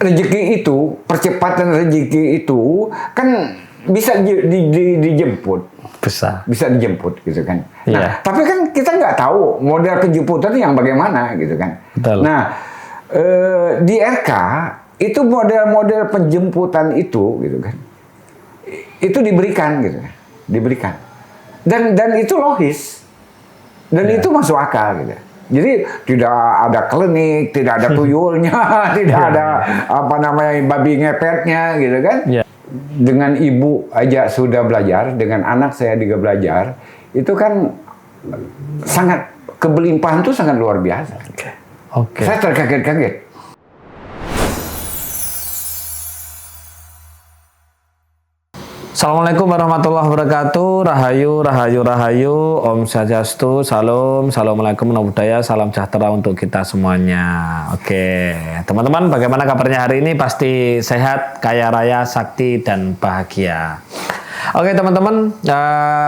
rezeki itu, percepatan rezeki itu kan bisa dijemput. Bisa dijemput gitu kan. Nah, tapi kan kita nggak tahu model penjemputan yang bagaimana gitu kan. Betul. Nah, di RK itu model-model penjemputan itu gitu kan. Itu diberikan gitu kan. Diberikan. Dan itu logis. Dan itu masuk akal gitu. Jadi tidak ada klinik, tidak ada tuyulnya, tidak ada apa namanya babi ngepetnya gitu kan. Dengan ibu aja sudah belajar, dengan anak saya juga belajar, itu kan sangat kebelimpahan itu sangat luar biasa. Saya terkaget-kaget. Assalamualaikum warahmatullahi wabarakatuh. Rahayu, rahayu, rahayu. Om Swastiastu, salam, assalamualaikum, namo buddhaya, salam sejahtera untuk kita semuanya. Oke, teman-teman, bagaimana kabarnya hari ini? Pasti sehat, kaya raya, sakti, dan bahagia. Oke, teman-teman,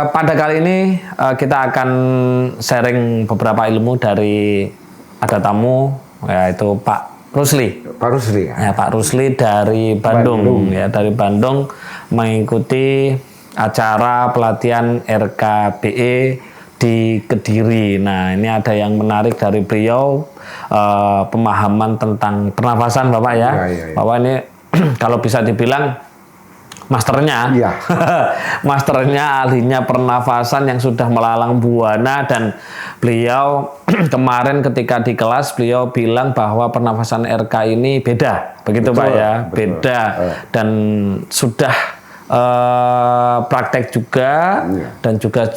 pada kali ini kita akan sharing beberapa ilmu dari ada tamu, yaitu Pak Rusli. Pak Rusli ya. Pak Rusli dari Bandung. Ya, dari Bandung mengikuti acara pelatihan RKBE di Kediri. Nah, ini ada yang menarik dari beliau, pemahaman tentang pernafasan, Bapak ya. Bapak ini kalau bisa dibilang masternya, masternya, ahlinya pernafasan yang sudah melalang buana, dan beliau kemarin ketika di kelas beliau bilang bahwa pernafasan RK ini beda, begitu Pak ya, beda, dan sudah praktek juga, dan juga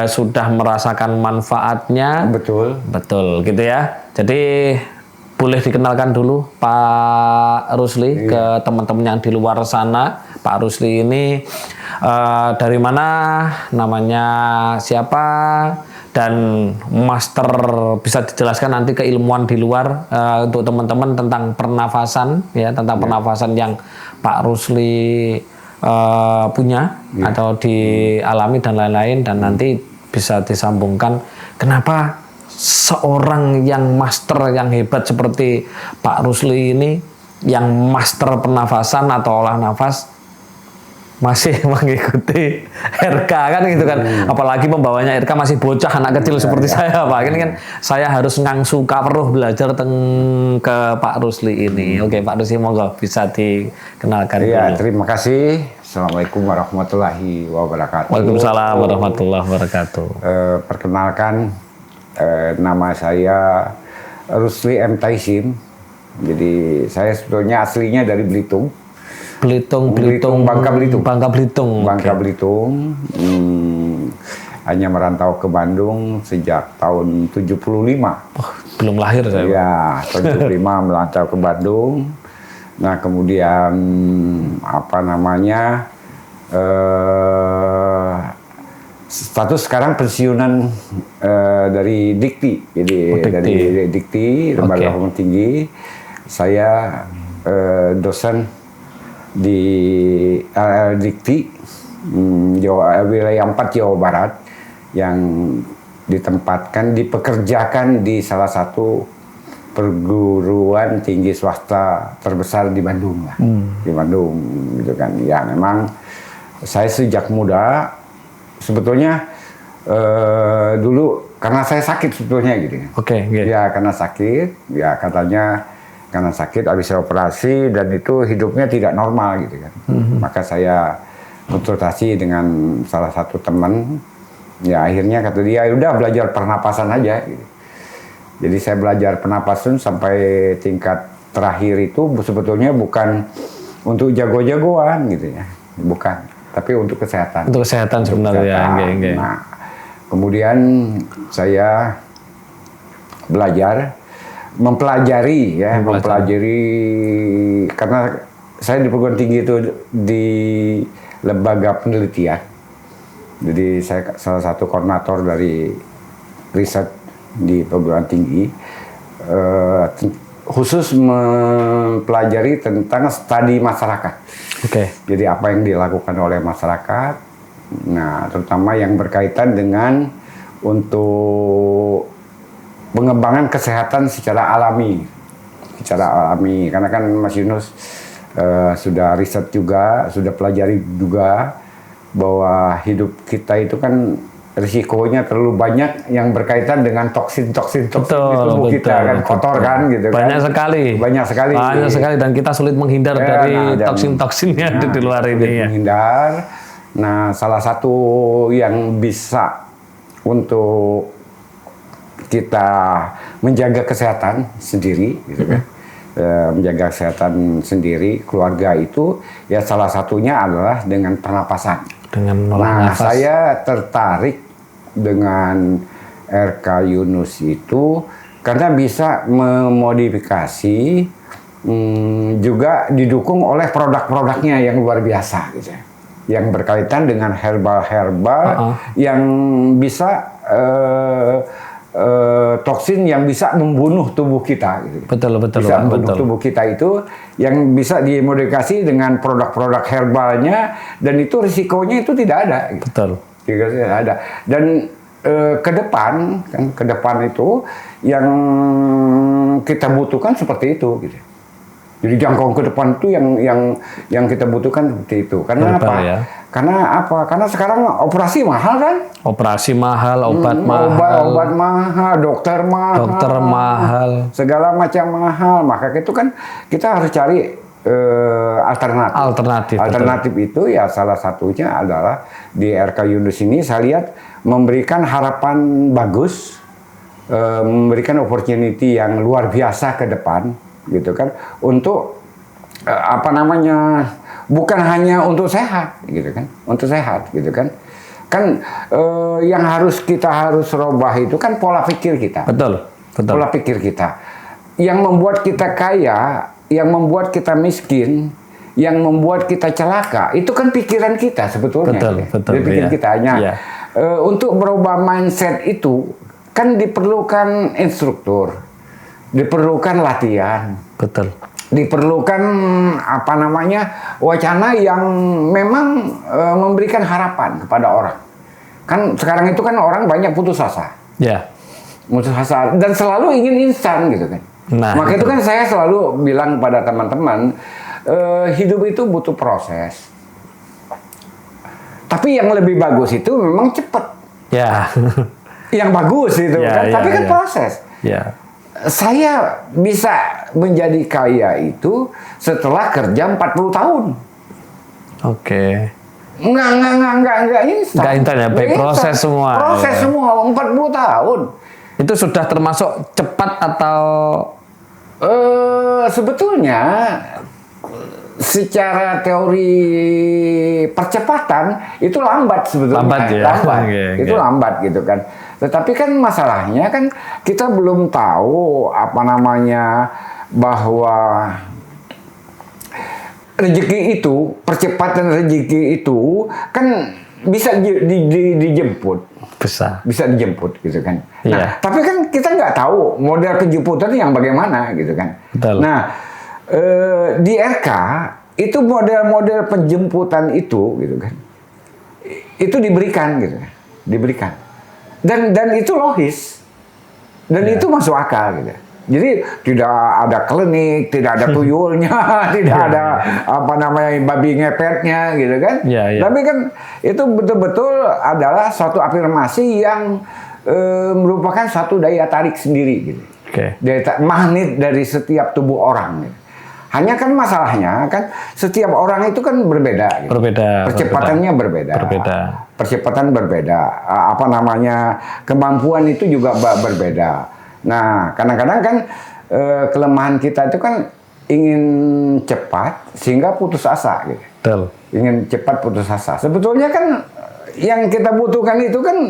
sudah merasakan manfaatnya, betul gitu ya. Jadi boleh dikenalkan dulu Pak Rusli ke teman-teman yang di luar sana. Pak Rusli ini dari mana, namanya siapa, dan master, bisa dijelaskan nanti keilmuan di luar untuk teman-teman tentang pernafasan ya, tentang pernafasan yang Pak Rusli punya atau dialami dan lain-lain, dan nanti bisa disambungkan kenapa seorang yang master yang hebat seperti Pak Rusli ini, yang master pernafasan atau olah nafas, masih mengikuti RK kan gitu kan. Apalagi pembawanya RK masih bocah, anak kecil seperti saya Pak. Ini kan saya harus ngangsu kaperuh belajar ke Pak Rusli ini. Oke, Pak Rusli, monggo bisa dikenalkan. Iya, terima kasih. Assalamualaikum warahmatullahi wabarakatuh. Waalaikumsalam warahmatullahi wabarakatuh. Perkenalkan, nama saya Rusli M. Taisim. Jadi saya sebetulnya aslinya dari Belitung. Bangka Belitung. Hanya merantau ke Bandung sejak tahun 75. Belum lahir saya. Ya, tahun 75 merantau ke Bandung. Nah, kemudian apa namanya? Status sekarang pensiunan dari Dikti. Jadi dari Dikti, Lembaga Hukum Tinggi. Saya dosen di Dikti, wilayah 4 Jawa Barat, yang dipekerjakan di salah satu perguruan tinggi swasta terbesar di Bandung lah. Di Bandung gitu kan. Ya, memang saya sejak muda sebetulnya dulu karena saya sakit sebetulnya gitu. Ya, karena sakit, ya katanya karena sakit habis operasi, dan itu hidupnya tidak normal gitu kan. Maka saya konsultasi dengan salah satu teman, ya akhirnya kata dia, udah belajar pernapasan aja gitu. Jadi saya belajar pernapasan sampai tingkat terakhir itu sebetulnya bukan untuk jago-jagoan gitu ya, bukan, tapi untuk kesehatan. Untuk kesehatan sebenarnya. Nah, kemudian saya mempelajari karena saya di perguruan tinggi itu di lembaga penelitian. Jadi saya salah satu koordinator dari riset di perguruan tinggi, khusus mempelajari tentang studi masyarakat. Jadi apa yang dilakukan oleh masyarakat, nah terutama yang berkaitan dengan untuk pengembangan kesehatan secara alami, secara alami. Karena kan Mas Yunus sudah riset juga, sudah pelajari juga bahwa hidup kita itu kan risikonya terlalu banyak yang berkaitan dengan toksin-toksin di tubuh kita kan, kotor kan gitu kan. Banyak sekali dan kita sulit menghindar dari toksin-toksinnya di luar ini ya. Menghindar. Nah, salah satu yang bisa untuk kita menjaga kesehatan sendiri gitu kan. Menjaga kesehatan sendiri keluarga itu ya salah satunya adalah dengan pernapasan. Nah, saya tertarik dengan RK Yunus itu karena bisa memodifikasi juga didukung oleh produk-produknya yang luar biasa gitu ya. Yang berkaitan dengan herbal-herbal yang bisa toksin yang bisa membunuh tubuh kita gitu. Bisa membunuh tubuh kita itu yang bisa dimodifikasi dengan produk-produk herbalnya dan itu risikonya itu tidak ada gitu. Tidak ada. Dan ke depan itu yang kita butuhkan seperti itu gitu. Jadi jangkauan ke depan itu yang kita butuhkan seperti itu. Karena apa? Ya? Karena apa? Karena sekarang operasi mahal kan? Operasi mahal, obat mahal, dokter mahal, segala macam mahal. Maka itu kan kita harus cari alternatif. Alternatif itu ya salah satunya adalah di RK Yunus ini saya lihat memberikan harapan bagus, memberikan opportunity yang luar biasa ke depan. Gitu kan, untuk bukan hanya untuk sehat gitu kan, yang kita harus rubah itu kan pola pikir kita. Betul. Pola pikir kita yang membuat kita kaya, yang membuat kita miskin, yang membuat kita celaka itu kan pikiran kita sebetulnya. Pikiran kita hanya untuk berubah mindset itu kan diperlukan instruktur. Diperlukan latihan, diperlukan wacana yang memang memberikan harapan kepada orang. Kan sekarang itu kan orang banyak putus asa, putus asa dan selalu ingin instan gitu kan. Maka itu kan saya selalu bilang pada teman-teman, hidup itu butuh proses. Tapi yang lebih bagus itu memang cepat. Yang bagus itu kan, tapi kan proses. Saya bisa menjadi kaya itu setelah kerja 40 tahun. Enggak instan ya, proses semua. Proses semua 40 tahun. Itu sudah termasuk cepat atau sebetulnya secara teori percepatan itu lambat sebetulnya. Lambat gitu kan. Tetapi kan masalahnya kan kita belum tahu bahwa rezeki itu, percepatan rezeki itu kan bisa dijemput. Bisa dijemput gitu kan. Nah, tapi kan kita nggak tahu model penjemputan yang bagaimana gitu kan. Nah, di RK itu model-model penjemputan itu gitu kan. Itu diberikan gitu kan. Dan itu logis. Dan itu masuk akal gitu. Jadi tidak ada klinik, tidak ada tuyulnya, tidak ada babi ngepetnya gitu kan. Tapi kan itu betul-betul adalah suatu afirmasi yang merupakan satu daya tarik sendiri gitu. Daya magnet dari setiap tubuh orang gitu. Hanya kan masalahnya kan setiap orang itu kan berbeda. Gitu. Percepatannya berbeda. Percepatan berbeda. Kemampuan itu juga berbeda. Nah, kadang-kadang kan kelemahan kita itu kan ingin cepat sehingga putus asa gitu. Ingin cepat putus asa. Sebetulnya kan yang kita butuhkan itu kan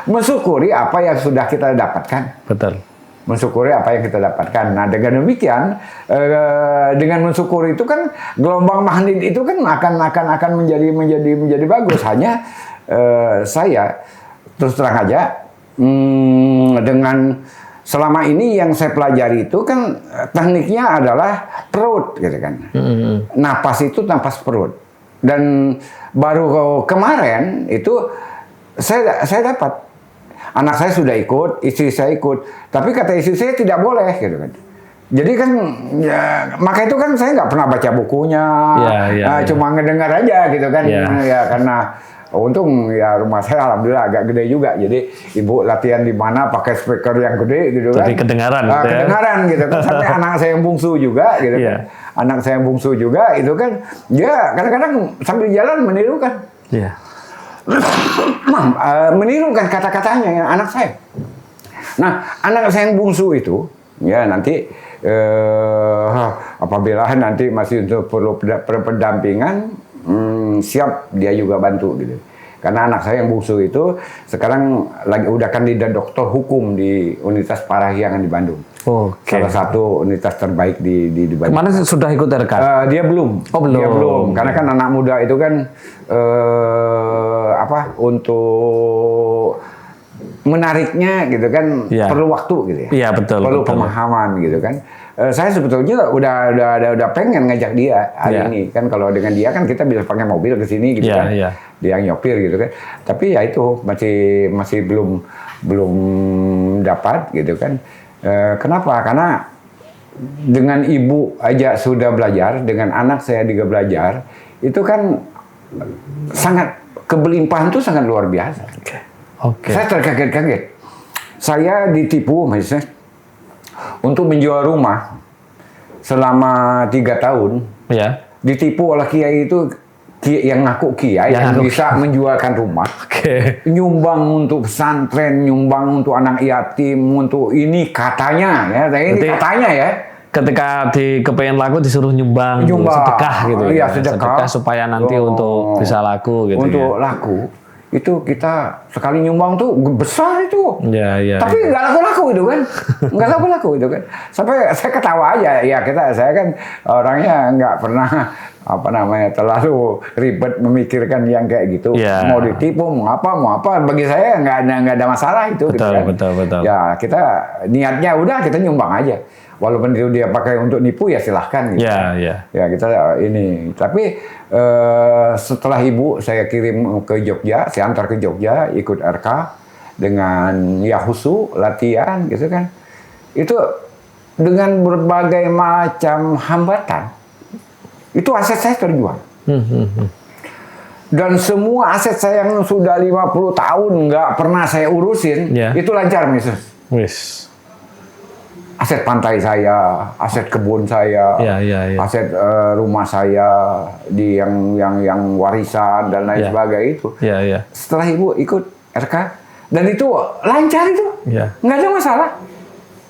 mensyukuri apa yang sudah kita dapatkan. Mensyukuri apa yang kita dapatkan. Nah, dengan demikian, dengan mensyukuri itu kan gelombang magnet itu kan akan menjadi bagus. Hanya saya terus terang aja dengan selama ini yang saya pelajari itu kan tekniknya adalah perut, gitu kan. Napas itu napas perut. Dan baru kemarin itu saya dapat. Anak saya sudah ikut, istri saya ikut, tapi kata istri saya tidak boleh, gitu kan. Jadi kan ya, maka itu kan saya nggak pernah baca bukunya, cuma ngedengar aja gitu kan, ya karena untung ya rumah saya alhamdulillah agak gede juga, jadi ibu latihan di mana pakai speaker yang gede gitu kan, jadi kedengaran, kedengaran gitu kan, sampai anak saya yang bungsu juga gitu kan, anak saya yang bungsu juga itu kan, ya kadang-kadang sambil jalan menirukan, menirukan kata-katanya ya, anak saya. Nah anak saya yang bungsu itu ya nanti apabila nanti masih perlu pendampingan, siap dia juga bantu gitu. Karena anak saya yang bungsu itu sekarang lagi udah kandidat doktor hukum di Universitas Parahyangan di Bandung. Salah satu universitas terbaik di Bandung. Kemana sudah ikut RK? Dia belum. Oh belum. Dia belum. Karena kan anak muda itu kan untuk menariknya gitu kan perlu waktu gitu ya. Iya betul. Perlu pemahaman gitu kan. Saya sebetulnya udah pengen ngajak dia hari ini kan, kalau dengan dia kan kita bisa pakai mobil ke sini gitu kan. Dia yang nyopir gitu kan. Tapi ya itu masih belum dapat gitu kan. Kenapa? Karena dengan ibu aja sudah belajar, dengan anak saya juga belajar, itu kan sangat kebelimpahan tuh sangat luar biasa. Saya terkaget-kaget. Saya ditipu misalnya untuk menjual rumah selama 3 tahun. Ditipu oleh kiai itu, yang ngaku kiai yang bisa menjualkan rumah. Nyumbang untuk pesantren, nyumbang untuk anak yatim, untuk ini katanya ya. Ini katanya ya. Ketika kepengen laku disuruh nyumbang sedekah gitu. Iya, sedekah supaya nanti untuk bisa laku gitu. Untuk laku. Itu kita sekali nyumbang tuh besar itu. Tapi nggak laku-laku itu kan. Nggak laku-laku itu kan. Sampai saya ketawa aja. Ya saya kan orangnya nggak pernah terlalu ribet memikirkan yang kayak gitu. Mau ditipu, mau apa. Bagi saya nggak ada masalah itu. Betul, gitu kan. betul. Ya kita niatnya udah kita nyumbang aja. Walaupun itu dia pakai untuk nipu ya silahkan gitu. Ya kita ini. Tapi setelah ibu saya kirim ke Jogja, saya antar ke Jogja ikut RK dengan khusu latihan gitu kan. Itu dengan berbagai macam hambatan. Itu aset saya terjual. Dan semua aset saya yang sudah 50 tahun nggak pernah saya urusin, itu lancar Mrs. Aset pantai saya, aset kebun saya, aset rumah saya di yang warisan dan lain sebagainya itu. Setelah ibu ikut RK dan itu lancar itu, nggak ada masalah,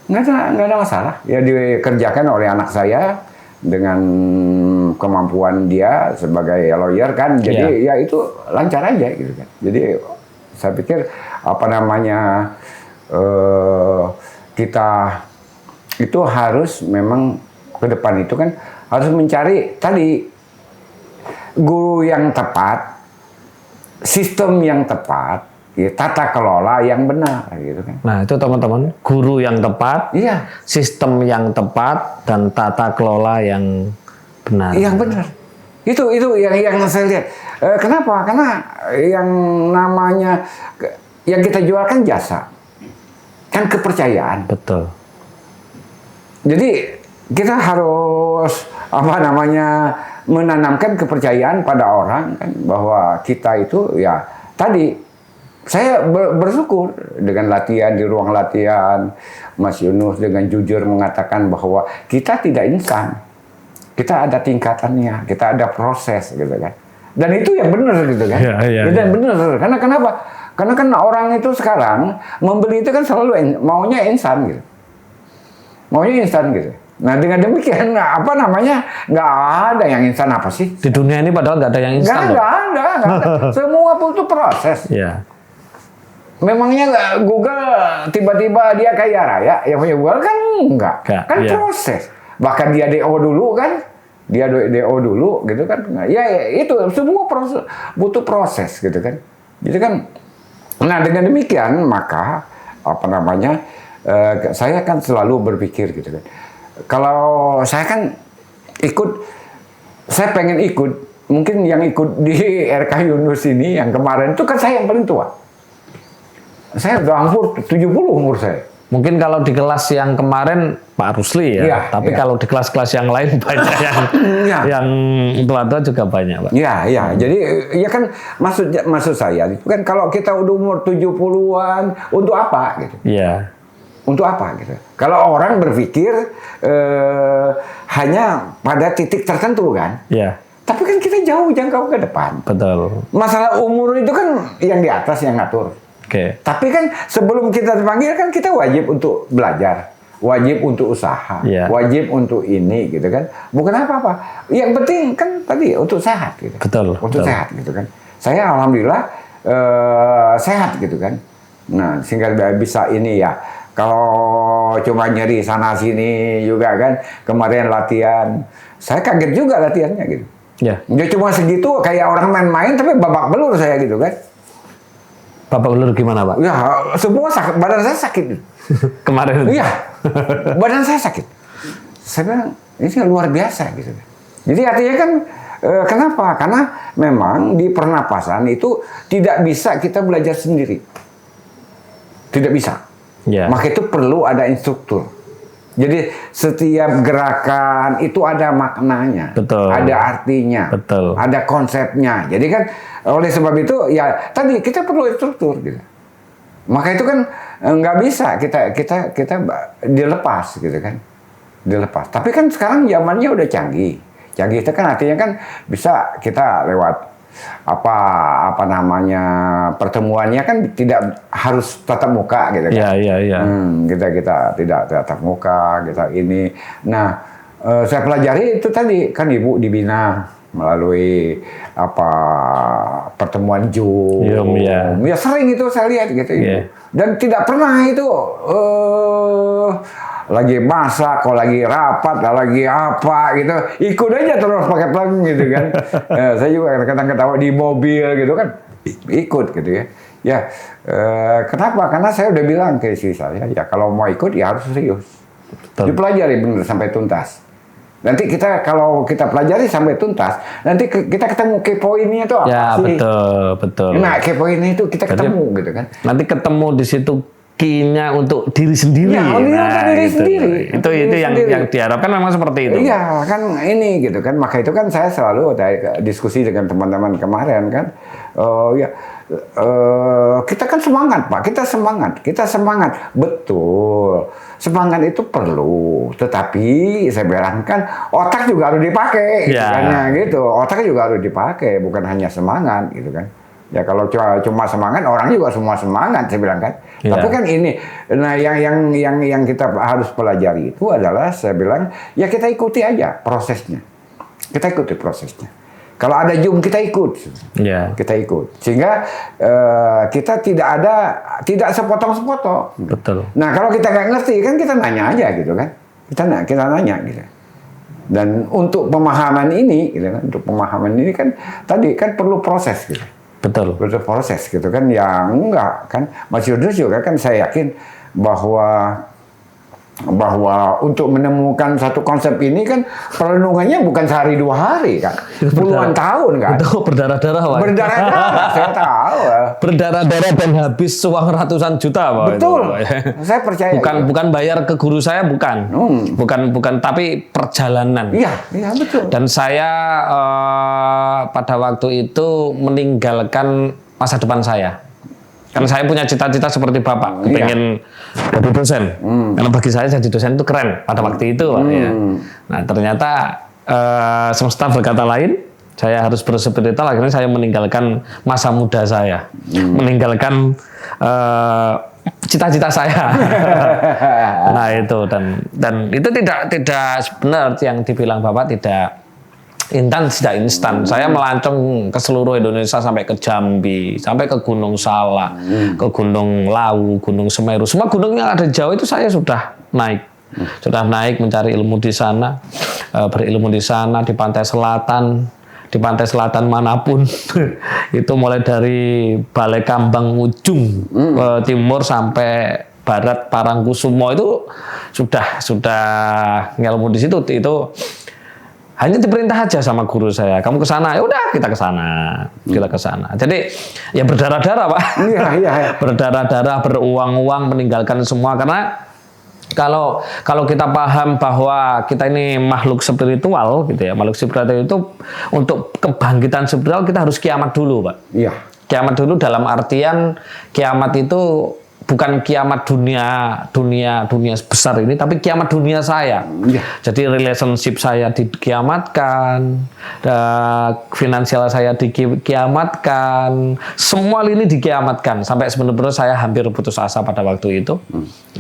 nggak ada masalah. Ya dikerjakan oleh anak saya dengan kemampuan dia sebagai lawyer kan, jadi ya itu lancar aja gitu kan. Jadi saya pikir kita itu harus memang ke depan itu kan harus mencari tadi guru yang tepat, sistem yang tepat, tata kelola yang benar gitu kan. Nah, itu teman-teman, guru yang tepat, sistem yang tepat dan tata kelola yang benar. Yang benar. Itu yang saya lihat. Kenapa? Karena yang namanya yang kita jual kan jasa. Kan kepercayaan. Betul. Jadi kita harus menanamkan kepercayaan pada orang kan, bahwa kita itu ya tadi saya bersyukur dengan latihan di ruang latihan, Mas Yunus dengan jujur mengatakan bahwa kita tidak instan, kita ada tingkatannya, kita ada proses gitu kan, dan itu yang benar gitu kan, dan benar karena kenapa? Karena kan orang itu sekarang membeli itu kan selalu maunya instan gitu. Maunya instan gitu. Nah dengan demikian nggak ada yang instan apa sih? Di dunia ini padahal nggak ada yang instan. Nggak ada. Semua butuh proses. Memangnya Google tiba-tiba dia kaya raya? Yang punya Google kan enggak. Kan proses. Bahkan dia DO dulu kan? Dia DO dulu gitu kan? Ya itu semua proses, butuh proses gitu kan? Jadi kan, nah dengan demikian maka saya kan selalu berpikir gitu kan. Kalau saya kan saya pengen ikut, mungkin yang ikut di RK Yunus ini yang kemarin itu kan saya yang paling tua. Saya udah hampir 70 umur saya. Mungkin kalau di kelas yang kemarin Pak Rusli ya, Iya, tapi iya. kalau di kelas-kelas yang lain banyak Iya. yang tua-tua juga banyak, Pak. Ya, ya. Jadi ya kan maksud saya itu kan kalau kita udah umur 70-an untuk apa gitu? Iya, Untuk apa gitu? Kalau orang berpikir hanya pada titik tertentu kan? iya, Tapi kan kita jauh jangkau ke depan. betul. Masalah umur itu kan yang di atas yang ngatur. Oke, Tapi kan sebelum kita terpanggil kan kita wajib untuk belajar, wajib untuk usaha, Iya. wajib untuk ini gitu kan. Bukan apa-apa. Yang penting kan tadi untuk sehat gitu. Betul, Untuk betul. sehat gitu kan. Saya alhamdulillah sehat gitu kan. Nah, sehingga bisa ini ya. Kalau cuma nyeri sana sini juga kan. Kemarin latihan, saya kaget juga latihannya gitu. ya. Dia cuma segitu kayak orang main-main tapi babak belur saya gitu kan. Bapak Ulur gimana, Pak? Ya, semua sakit, badan saya sakit. Kemarin. Iya, badan saya sakit. Saya bilang, ini luar biasa gitu. Jadi artinya kan, kenapa? Karena memang di pernapasan itu tidak bisa kita belajar sendiri. Tidak bisa. Ya. Maka itu perlu ada instruktur. Jadi setiap gerakan itu ada maknanya, Betul. ada artinya, Betul. ada konsepnya. Jadi kan oleh sebab itu ya tadi kita perlu instruktur gitu. Maka itu kan nggak bisa kita dilepas gitu kan, dilepas. Tapi kan sekarang zamannya udah canggih. Canggih itu kan artinya kan bisa kita lewat apa namanya pertemuannya kan tidak harus tatap muka gitu kan. Iya. Kita tidak tatap muka, kita ini. Nah, saya pelajari itu tadi kan Ibu dibina melalui pertemuan Zoom. Iya. Ya sering itu saya lihat gitu. Iya. Dan tidak pernah itu lagi masak, kalau lagi rapat, lagi apa gitu, ikut aja terus pakai plug gitu kan. Saya juga kadang-kadang ketawa di mobil gitu kan, ikut gitu ya. Ya, kenapa? Karena saya udah bilang ke istri saya, ya kalau mau ikut ya harus serius. Betul. Dipelajari benar sampai tuntas. Nanti kalau kita pelajari sampai tuntas, nanti kita ketemu key point-nya itu apa Ya, sih? betul. Nah, key point-nya itu kita ketemu gitu kan. Nanti ketemu di situ key-nya untuk diri sendiri. Ya, untuk diri itu. sendiri. Itu yang diharapkan memang seperti itu. Iya, kan ini gitu kan. Maka itu kan saya selalu diskusi dengan teman-teman kemarin kan. Kita kan semangat, Pak. Kita semangat. Betul. Semangat itu perlu. Tetapi saya bilang kan otak juga harus dipakai. Ya. Gitu. Otak juga harus dipakai, bukan hanya semangat gitu kan. Ya kalau cuma semangat, orang juga semua semangat, saya bilang kan. Ya. Tapi kan ini, nah yang kita harus pelajari itu adalah, saya bilang, ya kita ikuti aja prosesnya. Kita ikuti prosesnya. Kalau ada Zoom kita ikut, Ya. kita ikut. Sehingga kita tidak sepotong-sepotong. Betul. Nah kalau kita nggak ngerti kan kita nanya aja gitu kan. Kita nanya gitu. Dan untuk pemahaman ini, gitu kan, untuk pemahaman ini kan tadi kan perlu proses gitu. Betul. Perlu proses gitu kan, yang enggak kan Mas Yudus juga kan saya yakin bahwa untuk menemukan satu konsep ini kan perenungannya bukan sehari 2 hari kan, puluhan tahun kan. Itu berdarah-darah, Pak. Berdarah-darah, saya tahu. Berdarah-darah dan habis uang ratusan juta, Pak. Betul, Itu. saya percaya. Bukan bayar ke guru saya, bukan. Bukan, tapi perjalanan. Iya betul. Dan saya pada waktu itu meninggalkan masa depan saya. Karena saya punya cita-cita seperti Bapak, pengen jadi dosen. Karena bagi saya jadi dosen itu keren pada waktu itu, Pak. Ya. Nah, ternyata semesta berkata lain, saya harus berspiritual. Akhirnya saya meninggalkan masa muda saya, meninggalkan cita-cita saya. Nah itu dan itu tidak benar yang dibilang Bapak, tidak instan. Saya melancong ke seluruh Indonesia sampai ke Jambi, sampai ke Gunung Salak, ke Gunung Lawu, Gunung Semeru. Semua gunung yang ada di Jawa itu saya sudah naik. Sudah naik mencari ilmu di sana, berilmu di sana, di pantai selatan manapun. Itu mulai dari Balai Kambang ujung timur sampai barat Parangkusumo itu sudah ngilmu di situ. Itu Hanya diperintah aja sama guru saya, kamu ke sana, ya udah kita ke sana, kita ke sana. Jadi ya berdarah-darah Pak, Iya. berdarah-darah, beruang-uang, meninggalkan semua karena kalau kita paham bahwa kita ini makhluk spiritual gitu ya, makhluk spiritual itu untuk kebangkitan spiritual kita harus kiamat dulu Pak. Iya. Kiamat dulu dalam artian kiamat itu bukan kiamat dunia besar ini, tapi kiamat dunia saya. Iya. Jadi relationship saya dikiamatkan, finansial saya dikiamatkan, semua ini dikiamatkan sampai sebenarnya saya hampir putus asa pada waktu itu.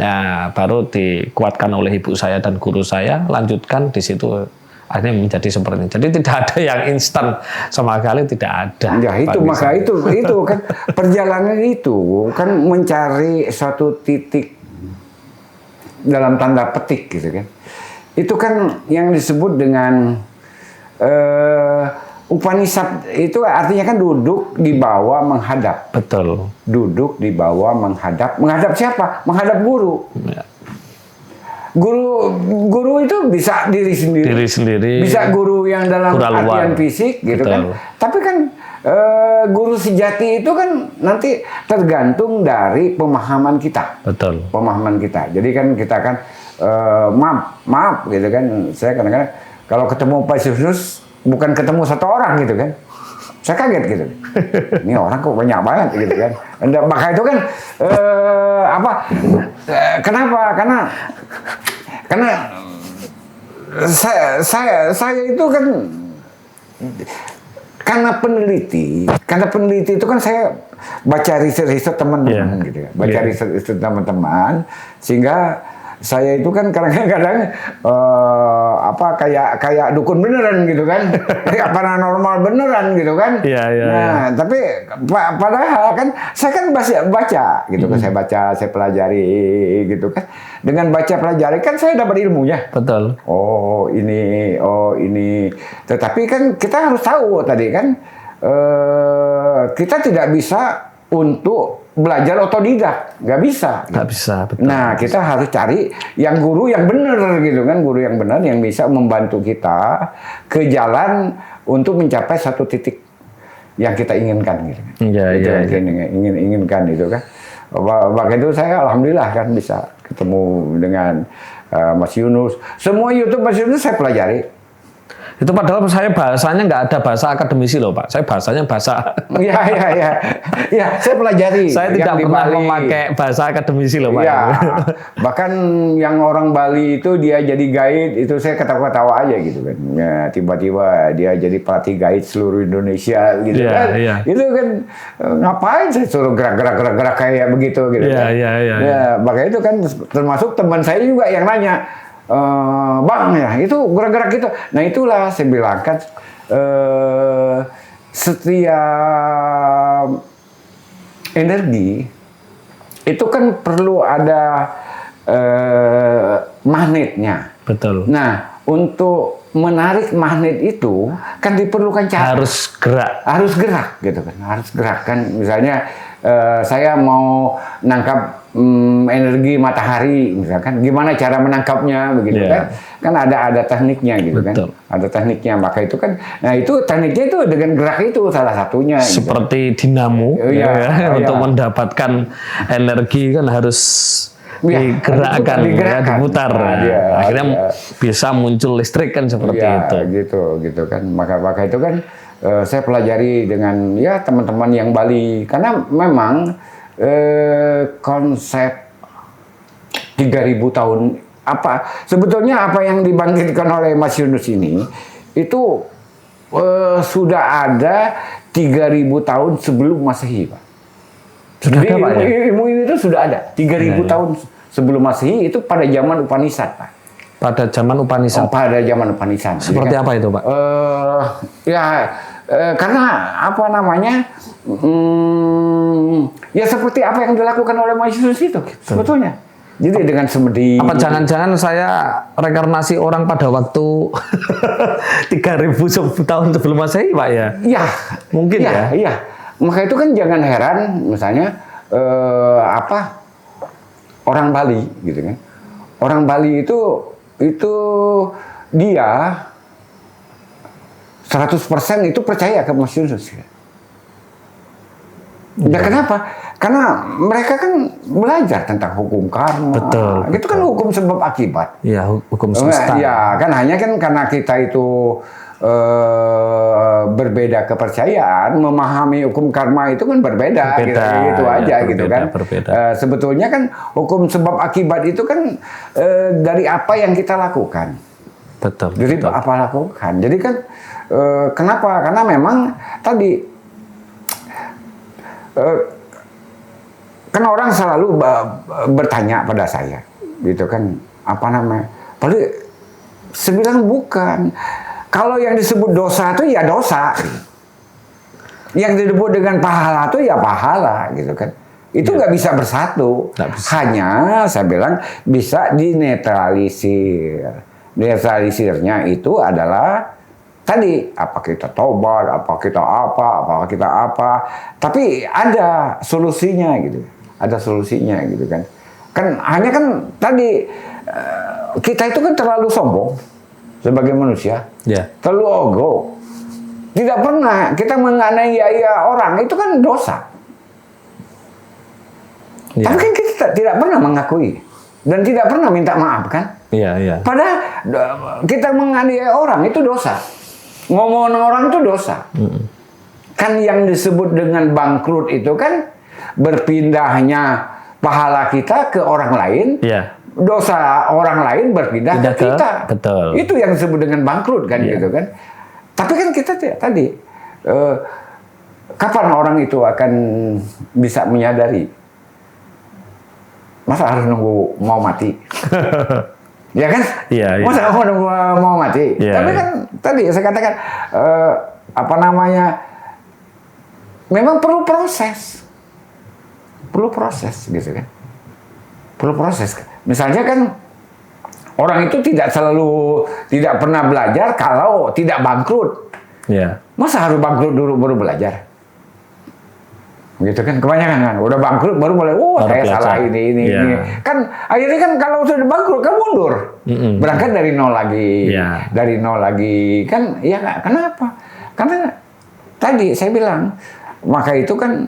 Nah, baru dikuatkan oleh ibu saya dan guru saya, lanjutkan di situ. Akhirnya menjadi seperti ini. Jadi tidak ada yang instan sama sekali, tidak ada. Ya itu maka itu kan perjalanan itu kan mencari suatu titik dalam tanda petik gitu kan. Itu kan yang disebut dengan Upanishad itu artinya kan duduk di bawah menghadap. Betul. Duduk di bawah menghadap. Menghadap siapa? Menghadap guru. Ya. Guru itu bisa diri sendiri, bisa guru yang dalam artian fisik gitu. Betul. Kan, tapi kan guru sejati itu kan nanti tergantung dari pemahaman kita. Betul. Pemahaman kita. Jadi kan kita kan maaf gitu kan. Saya kadang-kadang kalau ketemu Pak Yesus bukan ketemu satu orang gitu kan. Saya kaget gitu. Ini orang kok banyak banget gitu kan. Maka itu kan kenapa? Karena saya itu kan karena peneliti itu kan saya baca riset teman-teman gitu kan. Baca riset teman-teman sehingga saya itu kan kadang-kadang kayak dukun beneran gitu kan, kayak paranormal beneran gitu kan. Nah, tapi padahal kan saya kan baca gitu kan, saya pelajari gitu kan. Dengan baca pelajari kan saya dapat ilmunya. Betul. Oh ini. Tetapi kan kita harus tahu tadi kan kita tidak bisa untuk belajar otodidak, nggak bisa. Nggak bisa, betul. Nah, kita harus cari yang guru yang benar gitu kan, guru yang benar yang bisa membantu kita ke jalan untuk mencapai satu titik yang kita inginkan gitu. Inginkan itu kan. Maka itu saya alhamdulillah kan bisa ketemu dengan Mas Yunus. Semua YouTube Mas Yunus saya pelajari. Itu padahal saya bahasanya nggak ada bahasa akademisi loh Pak. Saya bahasanya bahasa. Iya, saya pelajari. Saya tidak pernah memakai bahasa akademisi loh Pak. Iya. Bahkan yang orang Bali itu dia jadi guide itu saya ketawa-ketawa aja gitu kan. Ya, tiba-tiba dia jadi pelatih guide seluruh Indonesia gitu kan. Iya. Itu kan ngapain saya suruh gerak-gerak kayak begitu gitu kan. Iya. Maka itu kan termasuk teman saya juga yang nanya. Bang ya itu gerak-gerak gitu. Nah itulah saya bilang kan setiap energi itu kan perlu ada magnetnya. Betul. Nah untuk menarik magnet itu kan diperlukan cara. Harus gerak gitu kan. Harus gerak kan. Misalnya saya mau nangkap energi matahari misalkan, gimana cara menangkapnya begitu kan? Kan ada tekniknya gitu. Betul. Kan. Ada tekniknya, maka itu kan, nah itu tekniknya itu dengan gerak itu salah satunya. Seperti gitu. Dinamo, untuk mendapatkan energi kan harus digerakkan, diputar. Akhirnya bisa muncul listrik kan seperti itu. Gitu kan. Maka itu kan saya pelajari dengan teman-teman yang Bali karena memang konsep 3.000 tahun sebetulnya apa yang dibangkitkan oleh Mas Yunus ini itu sudah ada 3.000 tahun sebelum Masehi, Pak. Sudah ada, Pak, ya? Ilmu ini itu sudah ada 3.000 tahun sebelum Masehi itu pada zaman Upanishad, Pak. Pada zaman Upanishad. Pada zaman Upanishad. Seperti apa itu, Pak? Karena apa namanya? Seperti apa yang dilakukan oleh Mas Yesus itu sebetulnya. Jadi dengan semedi. Apa jangan-jangan saya reinkarnasi orang pada waktu 3.000 tahun sebelum Masehi, Pak ya? Iya. Mungkin ya. Iya. Maka itu kan jangan heran misalnya orang Bali gitu kan. Orang Bali itu dia 100% itu percaya ke Mas Yunus. Ya kenapa? Karena mereka kan belajar tentang hukum karma. Betul. Itu kan hukum sebab akibat. Iya, hukum semesta. Ya, kan hanya kan karena kita itu berbeda kepercayaan, memahami hukum karma itu kan berbeda gitu aja ya, gitu kan. Berbeda. Sebetulnya kan hukum sebab akibat itu kan dari apa yang kita lakukan. Betul. Dari betul. apa lakukan. Jadi kan kenapa? Karena memang tadi kan orang selalu bertanya pada saya, gitu kan, apa namanya? Padahal saya bilang bukan. Kalau yang disebut dosa itu ya dosa. Yang disebut dengan pahala itu ya pahala, gitu kan. Itu nggak bisa bersatu. Hanya saya bilang bisa dinetralisir. Netralisirnya itu adalah tadi, apa kita tobat, apa kita apa. Tapi ada solusinya gitu. Ada solusinya gitu kan. Hanya kan tadi kita itu kan terlalu sombong sebagai manusia. Ya. Terlalu ogo. Tidak pernah kita menganiaya orang, itu kan dosa. Ya. Tapi kan kita tidak pernah mengakui dan tidak pernah minta maaf kan? Iya. Padahal kita menganiaya orang itu dosa. Ngomongin orang itu dosa. Kan yang disebut dengan bangkrut itu kan berpindahnya pahala kita ke orang lain. Iya. Dosa orang lain berpindah ke kita. Betul. Itu yang disebut dengan bangkrut kan gitu kan. Tapi kan kita tadi kapan orang itu akan bisa menyadari? Masa harus nunggu mau mati? Ya kan? Iya. Masa mau mati? Ya, Tapi kan tadi saya katakan apa namanya? Memang perlu proses gitu kan? Perlu proses. Misalnya kan orang itu tidak pernah belajar kalau tidak bangkrut. Ya. Masa harus bangkrut dulu baru belajar? Gitu kan, kebanyakan kan udah bangkrut baru mulai saya belajar. salah ini kan akhirnya kan kalau sudah bangkrut kan mundur, berangkat dari nol lagi kan. Ya kenapa? Karena tadi saya bilang, maka itu kan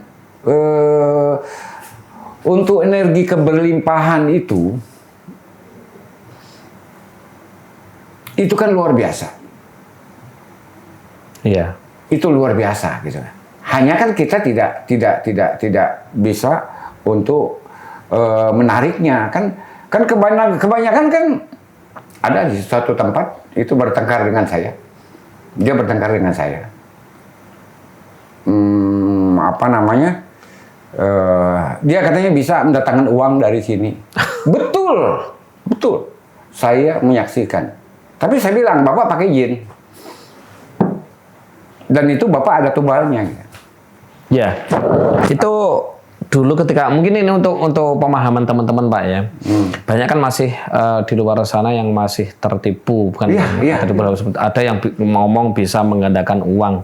untuk energi keberlimpahan itu kan luar biasa. Iya. Itu luar biasa gitu. Hanya kan kita tidak bisa untuk menariknya kan kebanyakan kan ada di suatu tempat itu bertengkar dengan saya. Dia bertengkar dengan saya. Apa namanya? Dia katanya bisa mendatangkan uang dari sini. Betul. Saya menyaksikan. Tapi saya bilang, Bapak pakai izin. Dan itu Bapak ada tumbalnya. Ya, itu dulu ketika mungkin ini untuk pemahaman teman-teman Pak ya. Banyak kan masih di luar sana yang masih tertipu, bukan? Ada yang ngomong bisa menggandakan uang.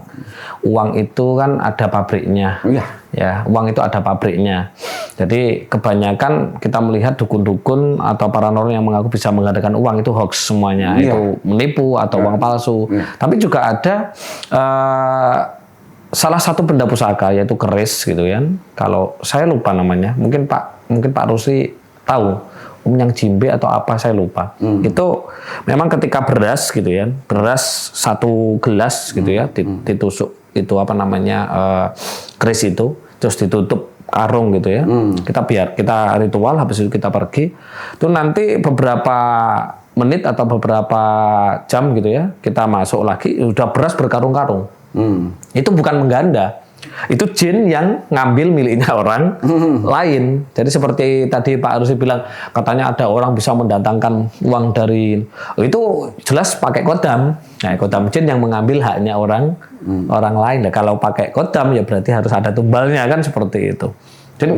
Uang itu kan ada pabriknya. Ya, uang itu ada pabriknya. Jadi kebanyakan kita melihat dukun-dukun atau paranormal yang mengaku bisa menggandakan uang itu hoax semuanya, itu menipu atau uang palsu. Tapi juga ada salah satu benda pusaka yaitu keris gitu kan. Kalau saya lupa namanya, mungkin Pak Rusli tahu, yang jimbe atau apa saya lupa. Itu memang ketika beras gitu ya, beras 1 gelas gitu ya, ditusuk itu apa namanya keris itu, terus ditutup karung gitu ya. Kita ritual, habis itu kita pergi. Itu nanti beberapa menit atau beberapa jam gitu ya, kita masuk lagi udah beras berkarung-karung. Itu bukan mengganda, itu jin yang ngambil miliknya orang lain. Jadi seperti tadi Pak Rusli bilang, katanya ada orang bisa mendatangkan uang dari itu, jelas pakai kodam. Nah, kodam jin yang mengambil haknya orang lain. Nah, kalau pakai kodam ya berarti harus ada tumbalnya kan, seperti itu. Jadi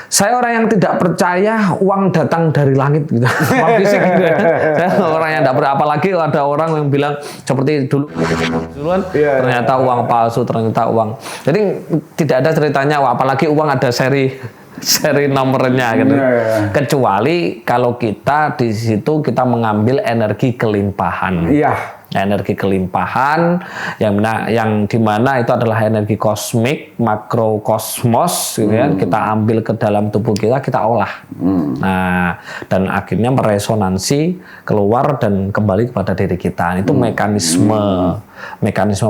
saya orang yang tidak percaya uang datang dari langit gitu. Uang fisik gitu ya. Saya orang yang tidak percaya, apalagi ada orang yang bilang seperti duluan ternyata uang palsu, ternyata uang. Jadi tidak ada ceritanya, apalagi uang ada seri nomornya gitu. Kecuali kalau kita di situ kita mengambil energi kelimpahan. energi kelimpahan yang dimana itu adalah energi kosmik, makrokosmos, gitu kan. Kita ambil ke dalam tubuh kita olah. Nah, dan akhirnya meresonansi keluar dan kembali kepada diri kita. Itu mekanisme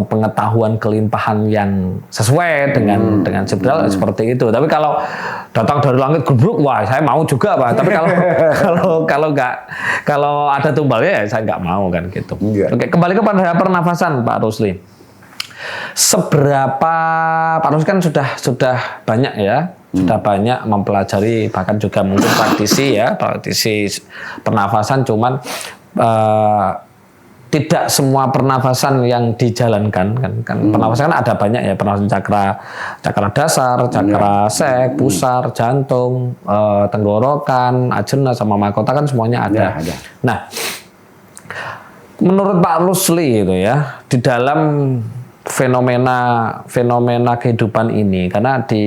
pengetahuan kelimpahan yang sesuai dengan sebetulnya seperti itu. Tapi kalau datang dari langit gebruk, wah saya mau juga, Pak. Tapi kalau ada tumbalnya ya saya nggak mau kan gitu. Oke, kembali kepada pernafasan, Pak Rusli. Seberapa Pak Rusli kan sudah banyak ya, sudah banyak mempelajari, bahkan juga mungkin praktisi pernafasan, cuman tidak semua pernafasan yang dijalankan kan pernafasan kan ada banyak ya, pernafasan cakra dasar, cakra sek, pusar, jantung, tenggorokan, ajna sama mahkota kan semuanya ada. Nah, menurut Pak Rusli itu ya, di dalam fenomena kehidupan ini, karena di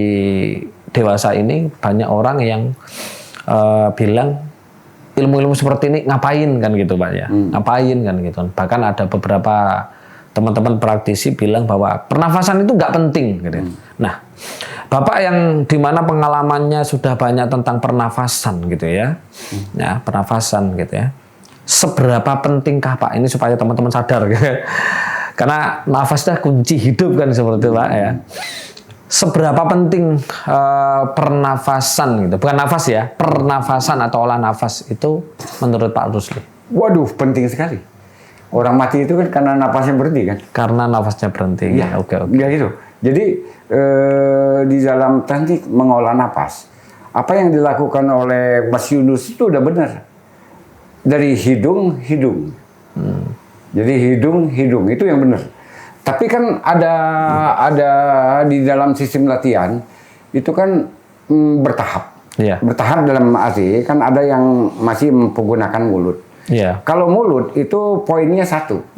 dewasa ini banyak orang yang bilang ilmu-ilmu seperti ini ngapain kan gitu, Pak ya. Ngapain kan gitu. Bahkan ada beberapa teman-teman praktisi bilang bahwa pernafasan itu nggak penting gitu. Nah, Bapak yang dimana pengalamannya sudah banyak tentang pernafasan gitu ya. Ya, pernafasan gitu ya. Seberapa pentingkah Pak ini supaya teman-teman sadar gitu. Karena nafasnya kunci hidup kan seperti itu, Pak ya. Seberapa penting pernafasan gitu, bukan nafas ya, pernafasan atau olah nafas itu menurut Pak Rusli? Waduh, penting sekali. Orang mati itu kan karena nafasnya berhenti kan? Karena nafasnya berhenti. Ya, oke. Ya gitu. Jadi di dalam teknik mengolah nafas, apa yang dilakukan oleh Mas Yunus itu udah benar. Dari hidung. Jadi hidung itu yang benar. Tapi kan ada di dalam sistem latihan itu kan bertahap. Bertahap dalam arti kan ada yang masih menggunakan mulut. Kalau mulut itu poinnya 1.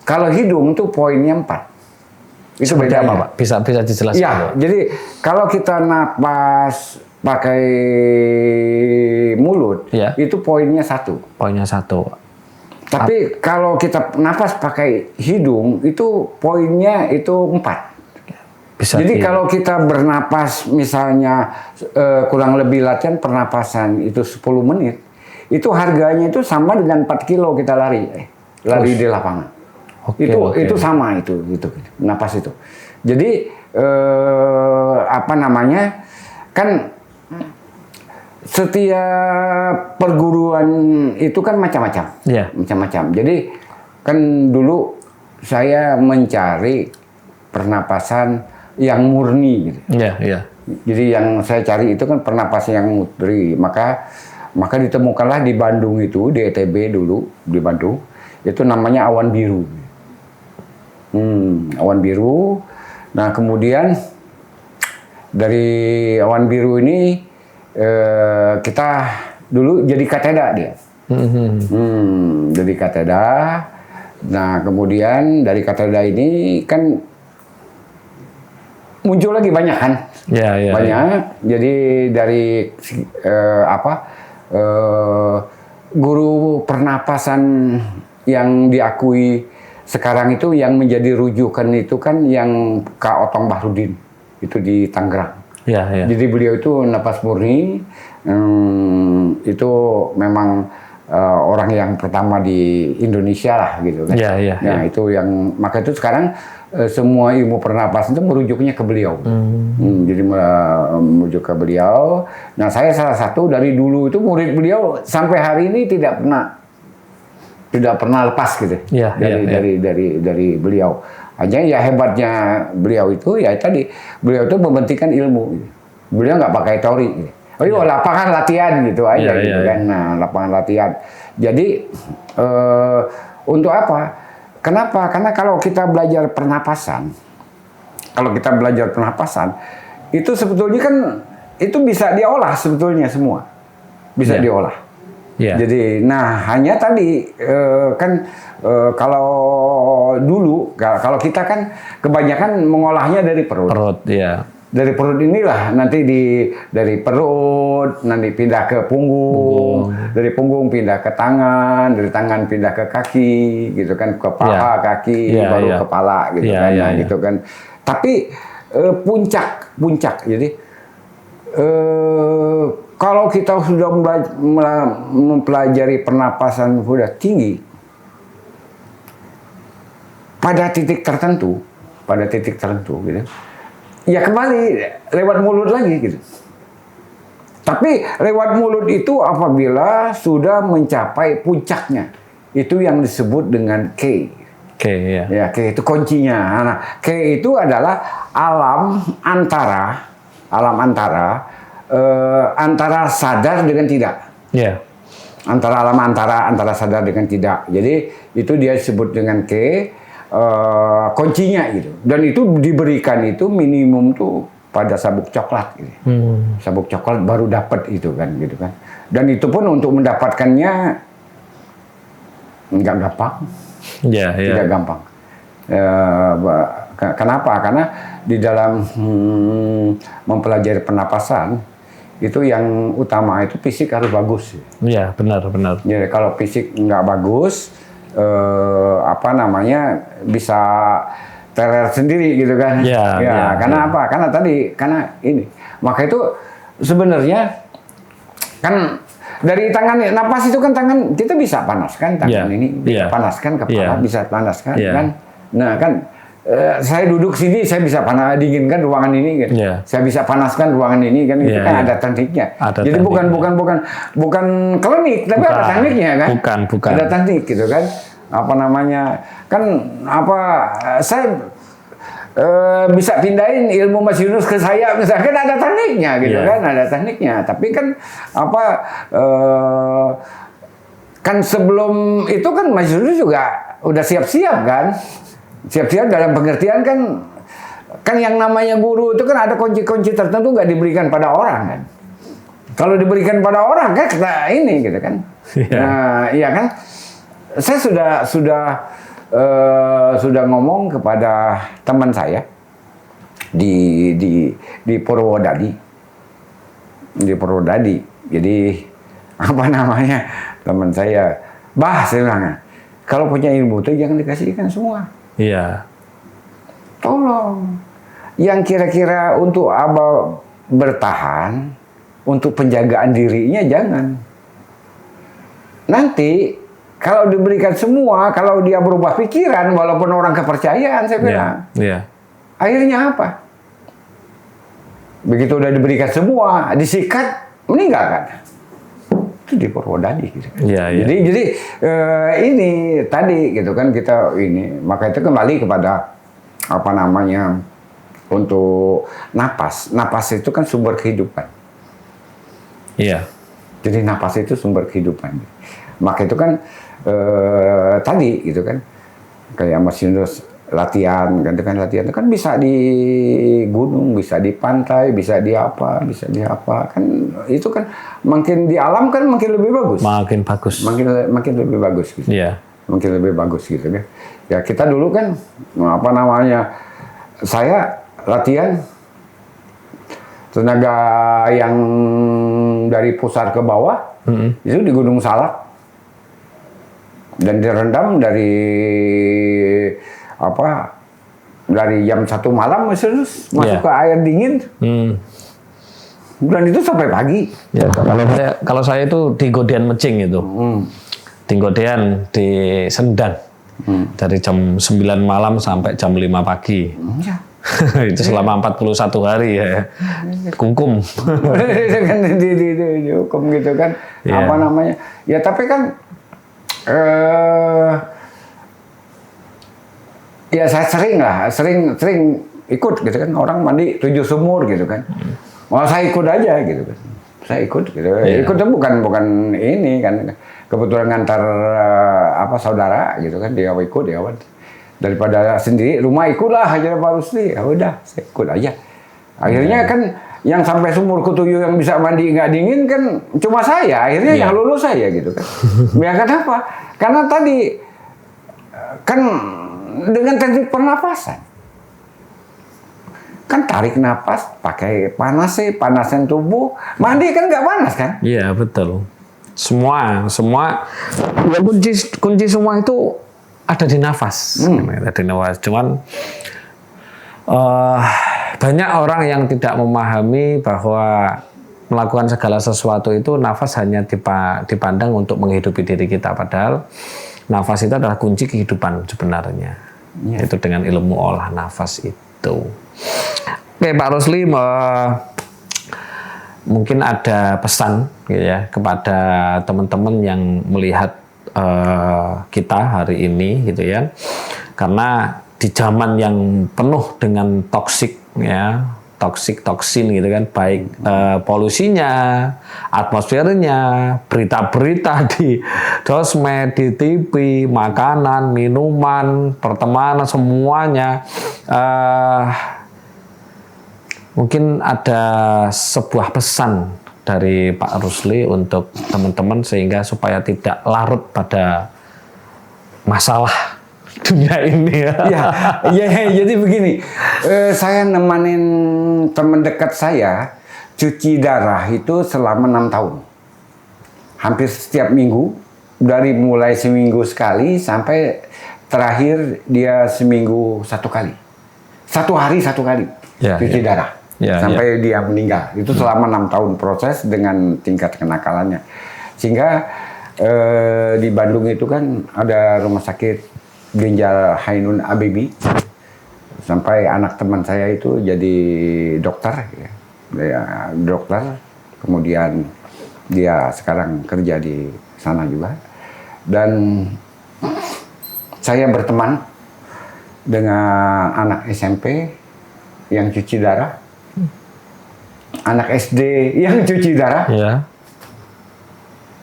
Kalau hidung itu poinnya 4. Itu beda apa, Pak? Bisa dijelaskan? Ya, jadi kalau kita napas pakai mulut, itu poinnya 1. Poinnya 1. Tapi kalau kita napas pakai hidung, itu poinnya itu 4. Jadi kalau kita bernapas misalnya kurang lebih latihan pernapasan itu 10 menit, itu harganya itu sama dengan 4 kilo kita lari di lapangan. Itu sama itu napas itu. Jadi kan setiap perguruan itu kan macam-macam. Macam-macam. Jadi kan dulu saya mencari pernapasan yang murni gitu. Jadi yang saya cari itu kan pernapasan yang murni. Maka ditemukanlah di Bandung itu, di ETB dulu, di Bandung, itu namanya awan biru. Awan biru. Nah, kemudian dari awan biru ini kita dulu jadi kateda dia. Jadi kateda. Nah, kemudian dari kateda ini kan muncul lagi banyak kan? Banyak. Jadi dari guru pernapasan yang diakui sekarang itu yang menjadi rujukan itu kan yang Kak Otong Bahrudin itu di Tangerang. Jadi beliau itu napas murni, itu memang orang yang pertama di Indonesia lah gitu kan. Nah itu yang maka itu sekarang semua ilmu pernapasan itu merujuknya ke beliau. Jadi merujuk ke beliau. Nah saya salah satu dari dulu itu murid beliau sampai hari ini tidak pernah lepas gitu dari beliau. Hanya ya hebatnya beliau itu ya tadi beliau itu membentikan ilmu. Beliau nggak pakai teori. Lapangan latihan gitu aja kan. Nah, lapangan latihan. Jadi untuk apa? Kenapa? Karena kalau kita belajar pernapasan, itu sebetulnya kan itu bisa diolah sebetulnya semua. Bisa diolah. Jadi, nah hanya tadi kalau dulu, kalau kita kan kebanyakan mengolahnya dari perut. dari perut inilah nanti dari perut nanti pindah ke punggung, dari punggung pindah ke tangan, dari tangan pindah ke kaki, gitu kan, kepala, kaki, baru kepala, gitu kan, gitu kan. Tapi puncak, jadi kalau kita sudah mempelajari pernapasan sudah tinggi, pada titik tertentu, gitu. Ya kembali lewat mulut lagi gitu. Tapi lewat mulut itu apabila sudah mencapai puncaknya, itu yang disebut dengan K. Ya, K itu kuncinya. Nah, K itu adalah alam antara sadar dengan tidak. Antara sadar dengan tidak. Jadi itu dia disebut dengan K. Kuncinya gitu, dan itu diberikan itu minimum tuh pada sabuk coklat gitu. Sabuk coklat baru dapat itu kan, gitu kan, dan itu pun untuk mendapatkannya nggak gampang, tidak gampang. Kenapa? Karena di dalam mempelajari pernapasan itu yang utama itu fisik harus bagus. Iya, benar. Jadi kalau fisik nggak bagus, bisa teler sendiri gitu kan. Karena apa? Karena ini. Maka itu sebenarnya kan dari tangan, napas itu kan tangan kita bisa panaskan tangan ini, bisa panaskan kepala, bisa panaskan kan. Nah kan saya duduk sini, saya bisa dinginkan ruangan ini kan. Saya bisa panaskan ruangan ini kan. Itu kan ada tekniknya. Jadi bukan klinik, tapi ada tekniknya kan. Bukan. Ada teknik gitu kan. Saya bisa pindahin ilmu Mas Yunus ke saya misalkan, ada tekniknya gitu kan, ada tekniknya. Tapi kan kan sebelum itu kan Mas Yunus juga udah siap-siap kan. Siap-siap dalam pengertian kan yang namanya guru itu kan ada kunci-kunci tertentu nggak diberikan pada orang kan. Kalau diberikan pada orang kan kita ini gitu kan. Nah, iya kan. Saya sudah ngomong kepada teman saya di Purwodadi. Jadi teman saya, saya bilang, kalau punya ilmu itu jangan dikasihkan semua. Tolong yang kira-kira untuk Abah bertahan, untuk penjagaan dirinya jangan. Nanti kalau diberikan semua, kalau dia berubah pikiran, walaupun orang kepercayaan, saya bilang, akhirnya apa? Begitu udah diberikan semua, disikat, meninggal kan? Itu di Purwodadi gitu. Jadi ini tadi gitu kan, kita ini, maka itu kembali kepada untuk napas. Napas itu kan sumber kehidupan. Jadi napas itu sumber kehidupan. Maka itu kan tadi gitu kan, kayak Mas Yunus latihan itu kan bisa di gunung, bisa di pantai, bisa di apa kan, itu kan makin di alam kan makin lebih bagus, makin lebih bagus gitu. Makin lebih bagus gitu kan. Ya kita dulu kan saya latihan tenaga yang dari pusar ke bawah itu di Gunung Salak. Dan direndam dari jam 1 malam masuk ke air dingin. Dan itu sampai pagi. Kalau saya itu di Godean Mecing itu. Di Godean di Sendang. Dari jam 9 malam sampai jam 5 pagi. Itu selama 41 hari ya. Kungkum. Dihukum gitu kan. Ya tapi kan ya saya sering ikut gitu kan, orang mandi 7 sumur gitu kan. Saya ikut aja gitu kan. Ikutnya bukan ini kan, kebetulan ngantar saudara gitu kan, dia ikut daripada sendiri rumah ikutlah aja Pak Rusli. Ya udah, saya ikut aja. Akhirnya kan yang sampai sumur Kutuyu yang bisa mandi nggak dingin kan cuma saya, akhirnya yang lulus saya gitu kan. Ya kenapa? Karena tadi kan dengan teknik pernapasan. kan tarik napas, pakai panasin tubuh, mandi kan nggak panas kan? Iya, betul. Semua ya kunci semua itu ada di nafas. Ada di nafas. Cuman banyak orang yang tidak memahami bahwa melakukan segala sesuatu itu nafas hanya dipandang untuk menghidupi diri kita, padahal nafas itu adalah kunci kehidupan sebenarnya. Itu dengan ilmu olah nafas itu. Oke, Pak Rusli, mungkin ada pesan gitu ya kepada teman-teman yang melihat kita hari ini gitu ya, karena di zaman yang penuh dengan toksin gitu kan, baik polusinya, atmosfernya, berita-berita di sosmed, di TV, makanan, minuman, pertemanan, semuanya. Mungkin ada sebuah pesan dari Pak Rusli untuk teman-teman sehingga supaya tidak larut pada masalah dunia ini ya. Jadi begini, saya nemanin teman dekat saya cuci darah itu selama 6 tahun. Hampir setiap minggu, dari mulai seminggu sekali sampai terakhir dia seminggu 1 kali. 1 hari 1 kali cuci darah. Sampai dia meninggal. Itu selama 6 tahun proses dengan tingkat kenakalannya. Sehingga di Bandung itu kan ada rumah sakit ginjal Ainun Habibie. Sampai anak teman saya itu jadi dokter. Dokter. Kemudian dia sekarang kerja di sana juga. Dan saya berteman dengan anak SMP yang cuci darah. Anak SD yang cuci darah.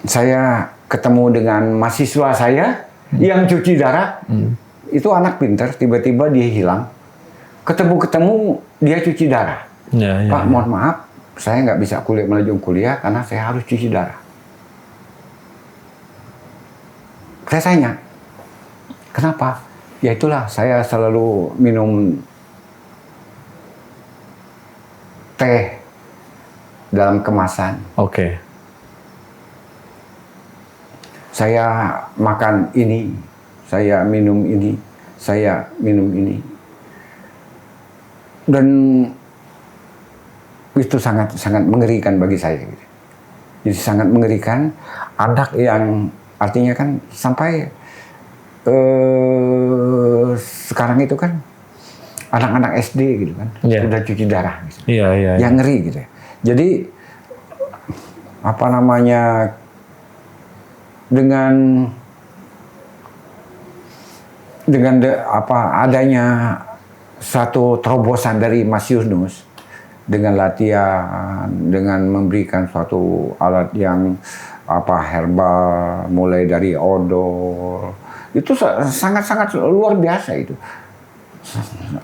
Saya ketemu dengan mahasiswa saya yang cuci darah. Itu anak pintar, tiba-tiba dia hilang. Ketemu dia cuci darah. Pak, mohon maaf, saya nggak bisa melanjutkan kuliah karena saya harus cuci darah. Saya tanya, kenapa? Ya itulah, saya selalu minum teh dalam kemasan. Saya makan ini, saya minum ini, saya minum ini. Dan itu sangat mengerikan bagi saya. Jadi sangat mengerikan. Anak yang artinya kan sampai sekarang itu kan anak-anak SD gitu kan, sudah cuci darah. Gitu. Yang ngeri gitu. Jadi dengan adanya satu terobosan dari Mas Yunus dengan latihan, dengan memberikan suatu alat yang herbal, mulai dari odol, itu sangat luar biasa itu.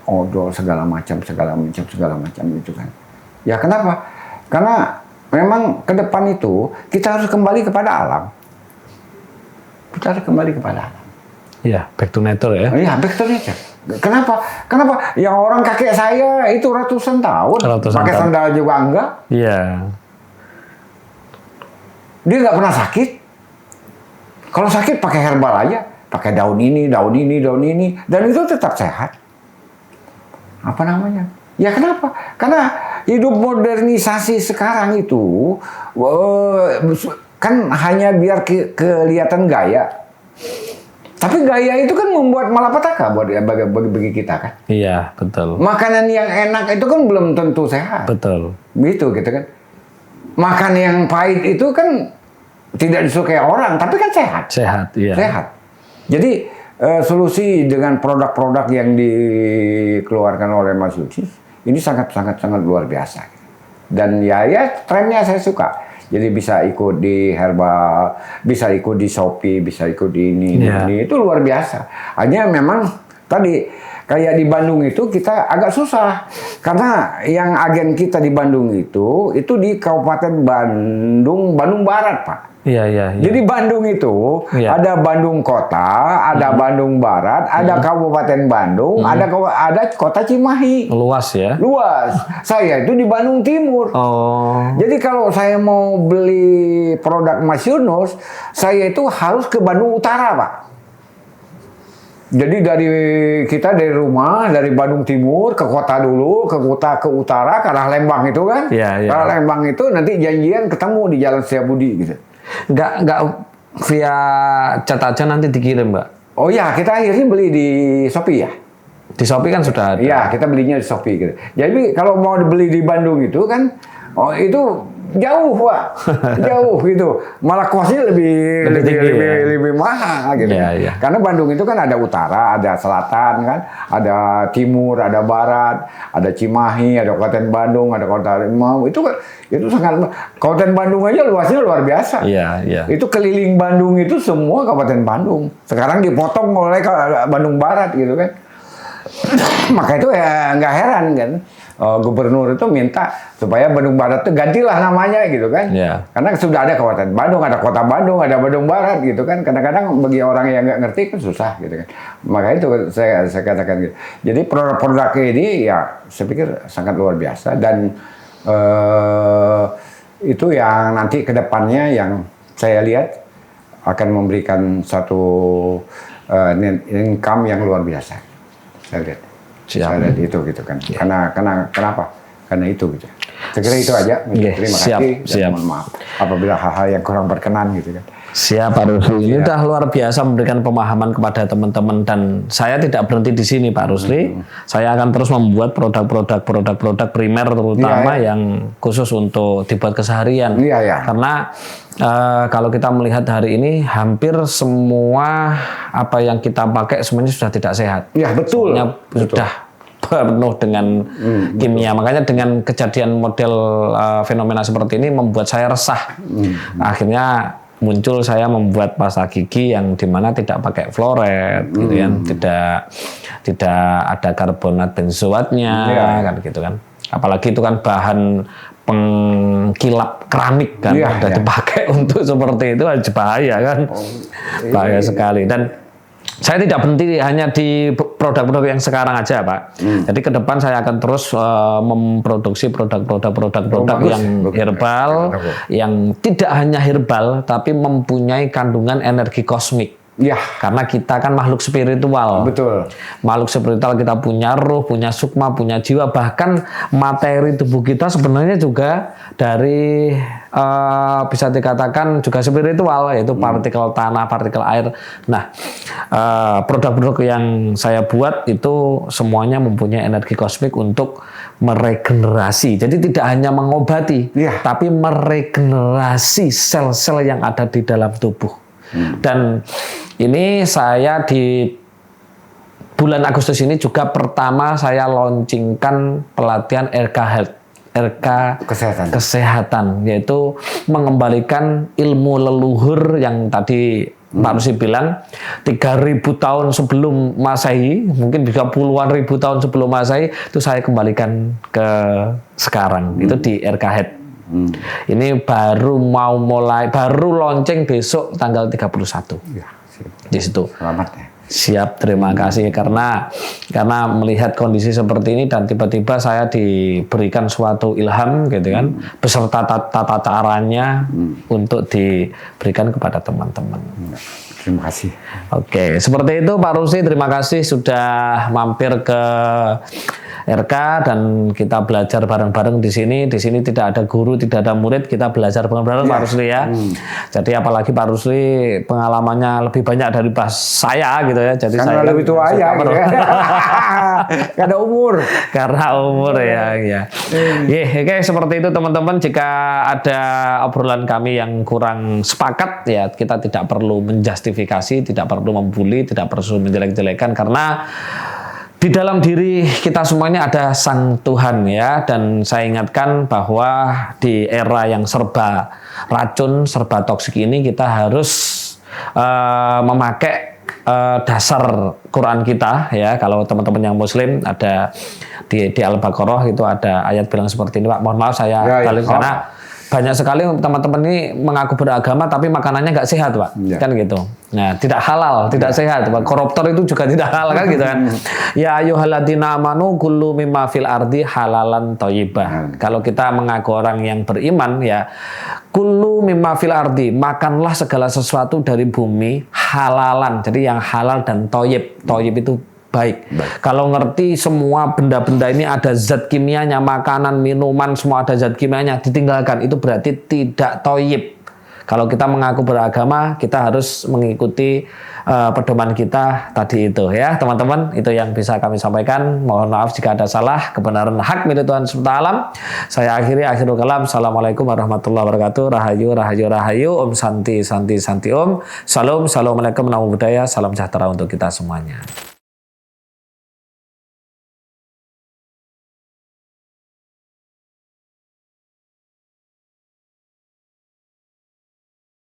Odol segala macam itu kan. Ya kenapa? Karena memang ke depan itu kita harus kembali kepada alam. Kita harus kembali kepada alam. Back to nature ya. Back to nature. Kenapa? Yang orang kakek saya itu ratusan tahun pakai sandal juga enggak. Dia nggak pernah sakit. Kalau sakit pakai herbal aja, pakai daun ini, dan itu tetap sehat. Ya kenapa? Karena hidup modernisasi sekarang itu kan hanya biar kelihatan gaya. Tapi gaya itu kan membuat malapetaka bagi kita kan. Betul. Makanan yang enak itu kan belum tentu sehat. Betul. Gitu kan. Makan yang pahit itu kan tidak disukai orang, tapi kan sehat. Sehat. Jadi solusi dengan produk-produk yang dikeluarkan oleh Mas Yunus ini sangat luar biasa. Dan ya trennya saya suka. Jadi bisa ikut di herbal, bisa ikut di Shopee, bisa ikut di ini. Itu luar biasa. Hanya memang tadi kayak di Bandung itu kita agak susah. Karena yang agen kita di Bandung itu di Kabupaten Bandung Barat, Pak. Iya. Jadi Bandung itu ada Bandung Kota, ada Bandung Barat, ada Kabupaten Bandung, ada Kota Cimahi. Luas ya? Luas. Saya itu di Bandung Timur. Oh. Jadi kalau saya mau beli produk Mas Yunus, saya itu harus ke Bandung Utara, Pak. Jadi dari rumah, dari Bandung Timur ke kota dulu, ke kota ke utara, ke arah Lembang itu kan. Iya. Ke arah Lembang itu nanti janjian ketemu di Jalan Setiabudi gitu. Nggak via chat aja nanti dikirim, Mbak? Oh ya, kita akhirnya beli di Shopee ya. Di Shopee kan sudah ada. Iya, kita belinya di Shopee gitu. Jadi kalau mau beli di Bandung itu kan, itu jauh, Pak. Jauh gitu. Malah kosnya lebih mahal gitu. Iya. Karena Bandung itu kan ada utara, ada selatan kan, ada timur, ada barat, ada Cimahi, ada Kabupaten Bandung, ada Kota Rimau. Itu sangat Kabupaten Bandung aja luasnya luar biasa. Iya. Itu keliling Bandung itu semua Kabupaten Bandung. Sekarang dipotong oleh Bandung Barat gitu kan. Maka itu ya nggak heran kan. Gubernur itu minta supaya Bandung Barat itu gantilah namanya gitu kan. Karena sudah ada Kabupaten Bandung, ada Kota Bandung, ada Bandung Barat gitu kan. Kadang-kadang bagi orang yang nggak ngerti kan susah gitu kan. Maka itu saya katakan gitu. Jadi produk ini ya saya pikir sangat luar biasa dan itu yang nanti kedepannya yang saya lihat akan memberikan satu income yang luar biasa. Saya lihat. Saya lihat itu gitu kan. Karena kenapa? Karena itu gitu. Saya kira itu aja. Terima kasih. Dan mohon maaf apabila hal-hal yang kurang berkenan gitu kan. Siap, Pak Rusli. Ini udah luar biasa memberikan pemahaman kepada teman-teman dan saya tidak berhenti di sini, Pak Rusli. Saya akan terus membuat produk-produk primer terutama yang khusus untuk dibuat keseharian. Karena kalau kita melihat hari ini hampir semua apa yang kita pakai semuanya sudah tidak sehat. Iya, betul. Semuanya sudah penuh dengan kimia. Makanya dengan kejadian model fenomena seperti ini membuat saya resah. Akhirnya muncul saya membuat pasta gigi yang dimana tidak pakai fluoride, gitu kan, tidak ada karbonat benzoatnya, kan gitu kan. Apalagi itu kan bahan pengkilap keramik kan, dipakai untuk seperti itu aja bahaya kan, bahaya sekali. Dan saya tidak berhenti hanya di produk-produk yang sekarang aja, Pak. Jadi ke depan saya akan terus memproduksi produk-produk yang herbal, yang tidak hanya herbal, tapi mempunyai kandungan energi kosmik. Karena kita kan makhluk spiritual. Betul. Makhluk spiritual, kita punya roh, punya sukma, punya jiwa. Bahkan materi tubuh kita sebenarnya juga dari bisa dikatakan juga spiritual, yaitu partikel tanah, partikel air. Nah, produk-produk yang saya buat itu semuanya mempunyai energi kosmik untuk meregenerasi. Jadi tidak hanya mengobati, tapi meregenerasi sel-sel yang ada di dalam tubuh. Dan ini saya di bulan Agustus ini juga pertama saya launchingkan pelatihan RK Health, RK Kesehatan, yaitu mengembalikan ilmu leluhur yang tadi Pak Rusli bilang 3.000 tahun sebelum Masehi, mungkin juga puluhan ribu tahun sebelum Masehi, itu saya kembalikan ke sekarang, itu di RK Health. Ini baru mau mulai, baru launching besok tanggal 31. Di situ. Selamat ya. Siap, terima kasih karena melihat kondisi seperti ini dan tiba-tiba saya diberikan suatu ilham gitu kan, beserta tata caranya untuk diberikan kepada teman-teman. Terima kasih. Oke, seperti itu Pak Rusli, terima kasih sudah mampir ke RK dan kita belajar bareng-bareng di sini. Di sini tidak ada guru, tidak ada murid, kita belajar bareng-bareng Pak Rusli ya. Jadi apalagi Pak Rusli pengalamannya lebih banyak dari saya gitu ya. Jadi karena saya lebih tua aja gitu ya. Karena umur. Karena umur ya. Oke, seperti itu teman-teman. Jika ada obrolan kami yang kurang sepakat ya, kita tidak perlu menjustifikasi, tidak perlu membuli, tidak perlu menjelek-jelekan karena di dalam diri kita semuanya ada Sang Tuhan ya, dan saya ingatkan bahwa di era yang serba racun, serba toksik ini kita harus memakai dasar Quran kita ya. Kalau teman-teman yang Muslim ada di Al-Baqarah itu ada ayat bilang seperti ini, Pak. Mohon maaf saya balik karena banyak sekali teman-teman ini mengaku beragama tapi makanannya nggak sehat, Pak. Ya. Kan gitu. Nah, tidak halal, tidak sehat, Pak. Koruptor itu juga tidak halal kan gitu kan. Ya ayyuhalladzina amanu kullu mimma fil ardi halalan thayyibah. Kalau kita mengaku orang yang beriman ya, kullu mimma fil ardi, makanlah segala sesuatu dari bumi halalan. Jadi yang halal dan thayyib. Thayyib itu baik. Kalau ngerti semua benda-benda ini ada zat kimianya, makanan, minuman, semua ada zat kimianya, ditinggalkan, itu berarti tidak thayyib. Kalau kita mengaku beragama, kita harus mengikuti pedoman kita tadi itu ya, teman-teman. Itu yang bisa kami sampaikan. Mohon maaf jika ada salah. Kebenaran hak milik Tuhan SWT alam. Saya akhirul kalam. Assalamualaikum warahmatullahi wabarakatuh. Rahayu, rahayu, rahayu. Om Santi, Santi, Santi Om. Salam, assalamualaikum, namo buddhaya. Salam sejahtera untuk kita semuanya.